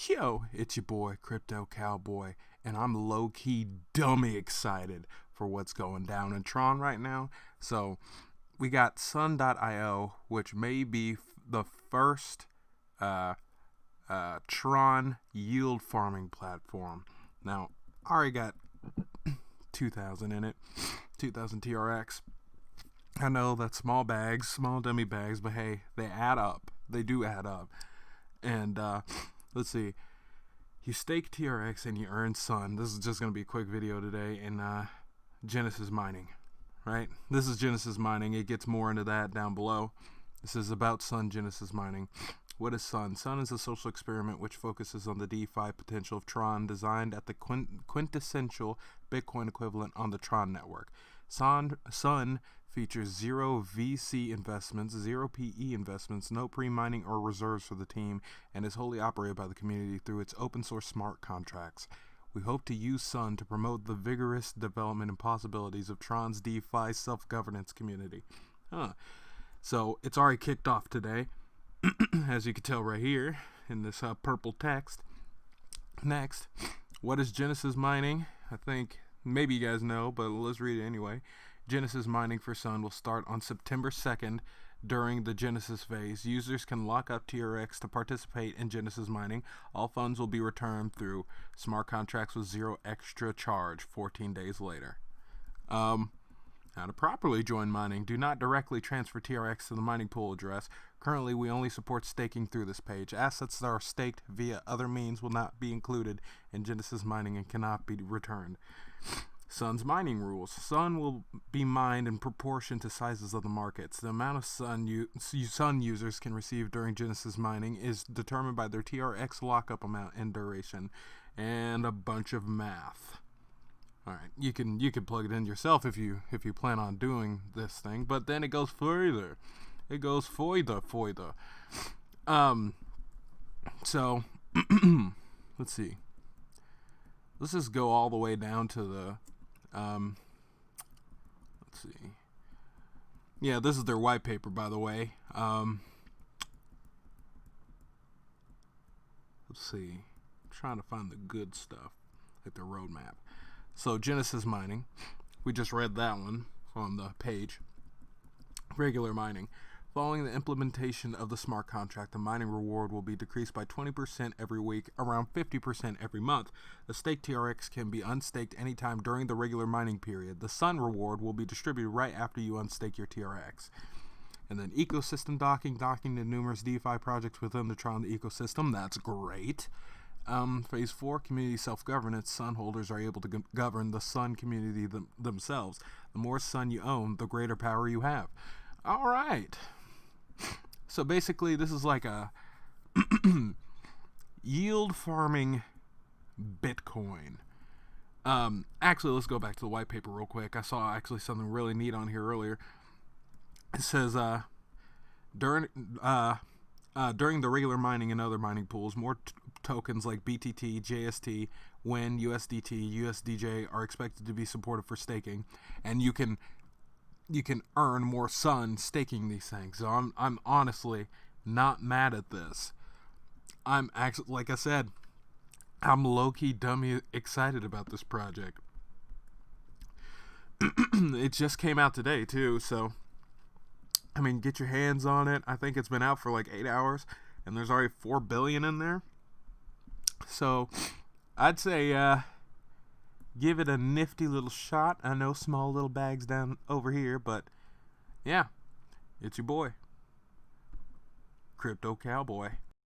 Yo, it's your boy, Crypto Cowboy, and I'm low-key dummy excited for what's going down in Tron right now. So, we got Sun.io, which may be the first Tron yield farming platform. Now, I already got 2,000 in it, 2,000 TRX. I know that's small bags, small dummy bags, but hey, they add up. They do add up. And let's see. You stake TRX and you earn Sun. This is just going to be a quick video today in Genesis mining, right? This is Genesis mining. It gets more into that down below. This is about Sun Genesis mining. What is Sun? Sun is a social experiment which focuses on the DeFi potential of Tron, designed at the quintessential Bitcoin equivalent on the Tron network. Sun features zero VC investments, zero PE investments, no pre-mining or reserves for the team, and is wholly operated by the community through its open source smart contracts. We hope to use Sun to promote the vigorous development and possibilities of Tron's DeFi self-governance community. So it's already kicked off today, as you can tell right here in this purple text. Next, what is Genesis mining? I think maybe you guys know, but let's read it anyway. Genesis mining for Sun will start on September 2nd during the Genesis phase. Users can lock up TRX to participate in Genesis mining. All funds will be returned through smart contracts with zero extra charge 14 days later. How to properly join mining. Do not directly transfer TRX to the mining pool address. Currently, we only support staking through this page. Assets that are staked via other means will not be included in Genesis mining and cannot be returned. Sun's mining rules. Sun will be mined in proportion to sizes of the markets. The amount of Sun users can receive during Genesis mining is determined by their TRX lockup amount and duration, and a bunch of math. All right, you can plug it in yourself if you plan on doing this thing, but then it goes further. It goes further. So let's see. Let's just go all the way down to the let's see. Yeah, this is their white paper, by the way. Let's see. I'm trying to find the good stuff, like the roadmap. So Genesis mining, we just read that one on the page. Regular mining. Following the implementation of the smart contract, the mining reward will be decreased by 20% every week, around 50% every month. The staked TRX can be unstaked anytime during the regular mining period. The Sun reward will be distributed right after you unstake your TRX. And then ecosystem docking to numerous DeFi projects within the Tron ecosystem. That's great. Phase 4, community self-governance. Sun holders are able to govern the Sun community themselves. The more Sun you own, the greater power you have. All right. So basically, this is like a yield farming Bitcoin. Actually, let's go back to the white paper real quick. I saw actually something really neat on here earlier. It says during the regular mining and other mining pools, more tokens like BTT, JST, WIN, USDT, USDJ are expected to be supported for staking, and you can earn more Sun staking these things. So I'm honestly not mad at this. I'm actually, like I said, I'm low-key dummy excited about this project. It just came out today too, so I mean, get your hands on it. I think it's been out for like 8 hours, and there's already 4 billion in there. So I'd say give it a nifty little shot. I know small little bags down over here, but yeah, it's your boy, Crypto Cowboy.